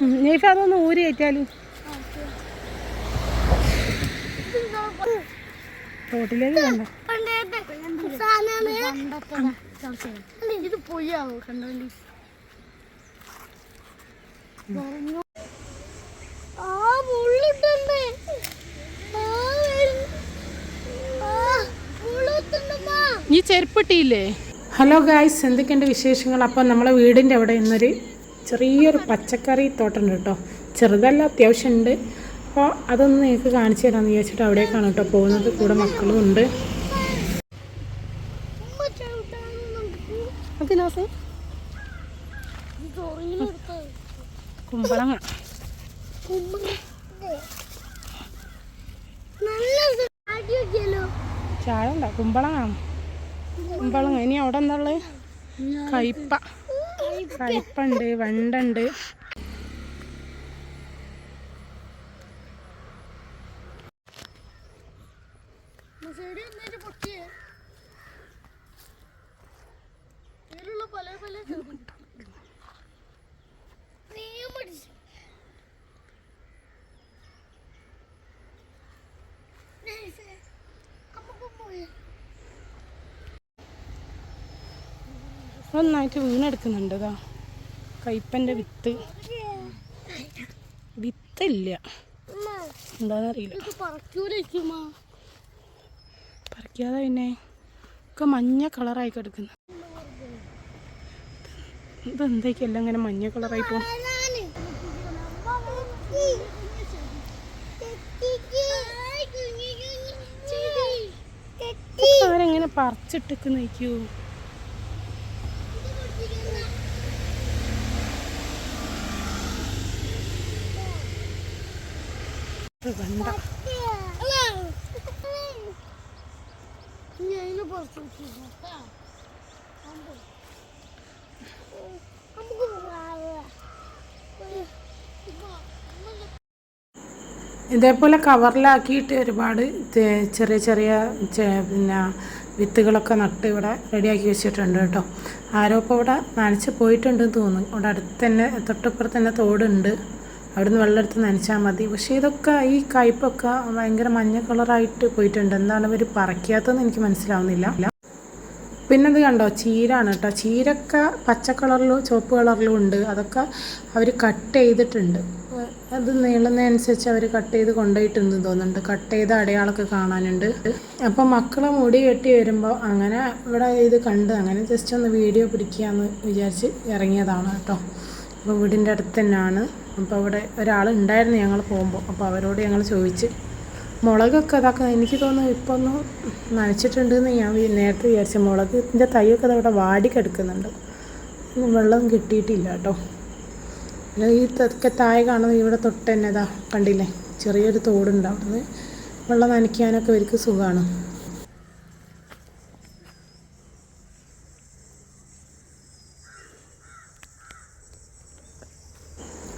നെയ്ഫ് അതൊന്ന് ഊരി കയറ്റാലും തോട്ടിലേക്ക് വേണ്ട. ഇത് പൊയ്യാവോ കണ്ടോണ്ടി ഈ ചെരുപ്പിട്ടിയില്ലേ? ഹലോ ഗായ്സ്, എന്തൊക്കെയുണ്ട് വിശേഷങ്ങൾ? അപ്പോൾ നമ്മളെ വീടിൻ്റെ അവിടെ ഇന്നൊരു ചെറിയൊരു പച്ചക്കറി തോട്ടമുണ്ട് കേട്ടോ. ചെറുതല്ല, അത്യാവശ്യം ഉണ്ട്. അപ്പോൾ അതൊന്ന് നിങ്ങൾക്ക് കാണിച്ചു തരാമെന്ന് വിചാരിച്ചിട്ട് അവിടേക്കാണ് കേട്ടോ പോകുന്നത്. കൂടെ മക്കളും ഉണ്ട്. കുമ്പളങ്ങ ചായ ഉണ്ടോ? കുമ്പളങ്ങ ഇനി അവിടെ എന്താ? കയ്പുണ്ട്, വെണ്ടുണ്ട്. ഒന്നായിട്ട് വീണെടുക്കുന്നുണ്ട്. ഇതാ കയ്പൻ്റെ വിത്തില്ല, എന്താന്നറിയില്ല. പറിക്കാതെ പിന്നെ ഒക്കെ മഞ്ഞ കളറായി കിടക്കുന്നു. ഇതെന്തൊക്കെയല്ല ഇങ്ങനെ മഞ്ഞ കളറായി പോകും. അവരെങ്ങനെ പറിച്ചിട്ടൊക്കെ നയിക്കൂ. വേണ്ട ഇതേപോലെ കവറിലാക്കിയിട്ട് ഒരുപാട് ചെറിയ ചെറിയ പിന്നെ വിത്തുകളൊക്കെ നട്ട് ഇവിടെ റെഡിയാക്കി വെച്ചിട്ടുണ്ട് കേട്ടോ. ആരോ ഇപ്പോൾ ഇവിടെ നനച്ച് പോയിട്ടുണ്ടെന്ന് തോന്നുന്നു. ഇവിടെ അടുത്ത് തന്നെ, തൊട്ടപ്പുറത്ത് തന്നെ തോടുണ്ട്. അവിടുന്ന് വെള്ളം എടുത്ത് നനച്ചാൽ മതി. പക്ഷേ ഇതൊക്കെ ഈ കയ്പൊക്കെ ഭയങ്കര മഞ്ഞ കളറായിട്ട് പോയിട്ടുണ്ട്. എന്താണ് ഇവർ പറിക്കാത്തതെന്ന് എനിക്ക് മനസ്സിലാവുന്നില്ല. പിന്നെ ഇത് കണ്ടോ, ചീരാണ് കേട്ടോ. ചീരൊക്കെ പച്ച കളറിലും ചുവപ്പ് കളറിലും ഉണ്ട്. അതൊക്കെ അവർ കട്ട് ചെയ്തിട്ടുണ്ട്. അത് നീളുന്നതനുസരിച്ച് അവർ കട്ട് ചെയ്ത് കൊണ്ടുപോയിട്ടെന്ന് തോന്നുന്നുണ്ട്. കട്ട് ചെയ്ത അടയാളമൊക്കെ കാണാനുണ്ട്. അപ്പോൾ മക്കളെ മുടി കെട്ടി വരുമ്പോൾ അങ്ങനെ ഇവിടെ ഇത് കണ്ട് അങ്ങനെ ജസ്റ്റ് ഒന്ന് വീഡിയോ പിടിക്കാമെന്ന് വിചാരിച്ച് ഇറങ്ങിയതാണ് കേട്ടോ. അപ്പോൾ വീടിൻ്റെ അടുത്ത് തന്നെയാണ്. അപ്പോൾ അവിടെ ഒരാളുണ്ടായിരുന്നു ഞങ്ങൾ പോകുമ്പോൾ. അപ്പോൾ അവരോട് ഞങ്ങൾ ചോദിച്ച് മുളകൊക്കെ ഇതാക്കുക. എനിക്ക് തോന്നുന്നു ഇപ്പോൾ ഒന്ന് നനച്ചിട്ടുണ്ടെന്ന് ഞാൻ നേരത്തെ വിചാരിച്ചു. മുളകിൻ്റെ തൈയൊക്കെ അതവിടെ വാടി കിടക്കുന്നുണ്ട്. വെള്ളം കിട്ടിയിട്ടില്ല കേട്ടോ. ഈ താഴെ കാണുന്നത് ഇവിടെ തൊട്ട് തന്നെ ഇതാ കണ്ടില്ലേ, ചെറിയൊരു തോടുണ്ട്. അവിടുന്ന് വെള്ളം നനയ്ക്കാനൊക്കെ ഇവർക്ക് സുഖമാണ്.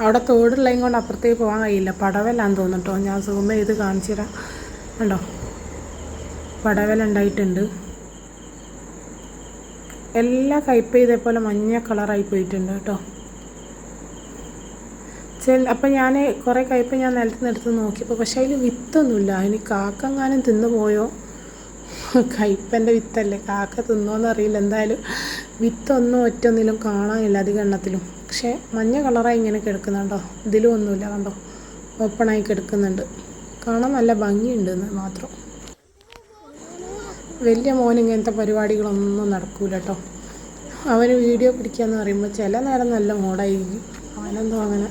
അവിടെ തോടുള്ളതും കൊണ്ട് അപ്പുറത്തേക്ക് പോകാൻ കഴിയില്ല. പടവലാന്ന് തോന്നുട്ടോ. ഞാൻ സൂം ചെയ്ത് കാണിച്ചു തരാം. കണ്ടോ, പടവല ഉണ്ടായിട്ടുണ്ട്. എല്ലാ കയ്പ ഇതേപോലെ മഞ്ഞ കളറായി പോയിട്ടുണ്ട് കേട്ടോ. അപ്പം ഞാൻ കുറേ കയ്പ ഞാൻ നിലത്ത് എടുത്ത് നോക്കിയപ്പോൾ പക്ഷേ അതിൽ വിത്തൊന്നുമില്ല. അതിന് കാക്കെങ്ങാനും തിന്നു പോയോ? കയ്പൻ്റെ വിത്തല്ലേ, കാക്ക തിന്നോന്ന് അറിയില്ല. എന്തായാലും വിത്തൊന്നും ഒറ്റൊന്നിലും കാണാനില്ല അധികം എണ്ണത്തിലും. പക്ഷേ മഞ്ഞ കളറായി ഇങ്ങനെ കിടക്കുന്നുണ്ടോ. ഇതിലും ഒന്നുമില്ല, കണ്ടോ, ഓപ്പണായി കിടക്കുന്നുണ്ട്. കാണാൻ നല്ല ഭംഗിയുണ്ടെന്ന് മാത്രം. വലിയ മോൻ ഇങ്ങനത്തെ പരിപാടികളൊന്നും നടക്കൂല കേട്ടോ. അവന് വീഡിയോ പിടിക്കാമെന്ന് പറയുമ്പോൾ ചില നേരം നല്ല മോഡായിരിക്കും. അവനെന്തോ അങ്ങനെ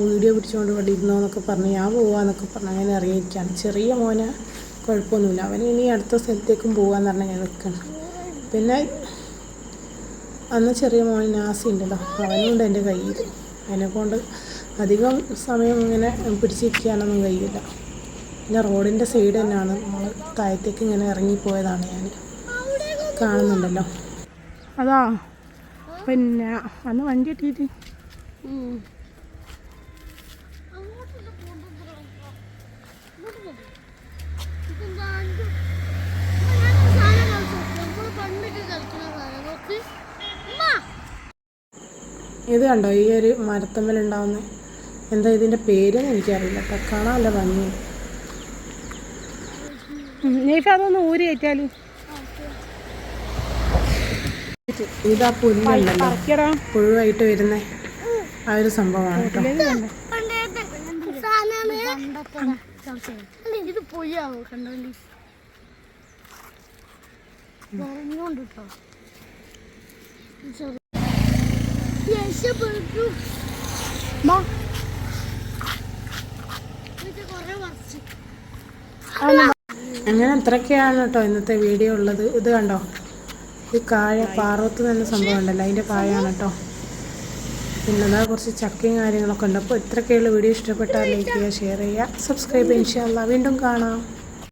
വീഡിയോ പിടിച്ചുകൊണ്ട് ഇവിടെ ഇരുന്നോന്നൊക്കെ പറഞ്ഞ് ഞാൻ പോവാന്നൊക്കെ പറഞ്ഞ് അങ്ങനെ ഇറങ്ങിയിരിക്കുകയാണ്. ചെറിയ മോനെ കുഴപ്പമൊന്നുമില്ല. അവന് ഇനി അടുത്ത സ്ഥലത്തേക്കും പോകാമെന്ന് പറഞ്ഞാൽ ഞാൻ നിൽക്കണം. പിന്നെ അന്ന് ചെറിയ മോൻ നാസി ഉണ്ടല്ലോ, അവനുണ്ട് എൻ്റെ കയ്യിൽ. അതിനെക്കൊണ്ട് അധികം സമയം ഇങ്ങനെ പിടിച്ചിരിക്കാനൊന്നും കഴിയില്ല. പിന്നെ റോഡിൻ്റെ സൈഡ് തന്നെയാണ്. നമ്മൾ താഴത്തേക്ക് ഇങ്ങനെ ഇറങ്ങിപ്പോയതാണ്. ഞാൻ കാണുന്നുണ്ടല്ലോ അതാ. പിന്നെ അന്ന് വണ്ടി ഇട്ടിട്ട് ഇത് കണ്ടോ, ഈ ഒരു മരത്തമ്മലുണ്ടാവുന്ന എന്താ ഇതിൻ്റെ പേരെന്ന് എനിക്കറിയില്ല കേട്ടോ. കാണാനല്ല ഭംഗി. നീഫ അതൊന്ന് ഊരി കയറ്റാലും. ഇതാ പുല്ലുണ്ടല്ലോ പുഴുവായിട്ട് വരുന്ന ആ ഒരു സംഭവമാണ് കേട്ടോ. ഇത് പൊയ്യാവോ കണ്ടോണ്ടി ട്ടോ. അങ്ങനെ അത്രയൊക്കെയാണ് കേട്ടോ ഇന്നത്തെ വീഡിയോ ഉള്ളത്. ഇത് കണ്ടോ, ഈ കായ പാറത്ത് തന്നെ സംഭവം ഉണ്ടല്ലോ, അതിൻ്റെ കായാണ് കേട്ടോ. പിന്നെ അതാ കുറച്ച് ചക്കയും കാര്യങ്ങളൊക്കെ ഉണ്ട്. അപ്പോൾ ഇത്രയൊക്കെയുള്ള വീഡിയോ ഇഷ്ടപ്പെട്ടാൽ ലൈക്ക് ചെയ്യുക, ഷെയർ ചെയ്യുക, സബ്സ്ക്രൈബ് ചെയ്യുക. ഇൻഷാ അല്ലാഹ് വീണ്ടും കാണാം.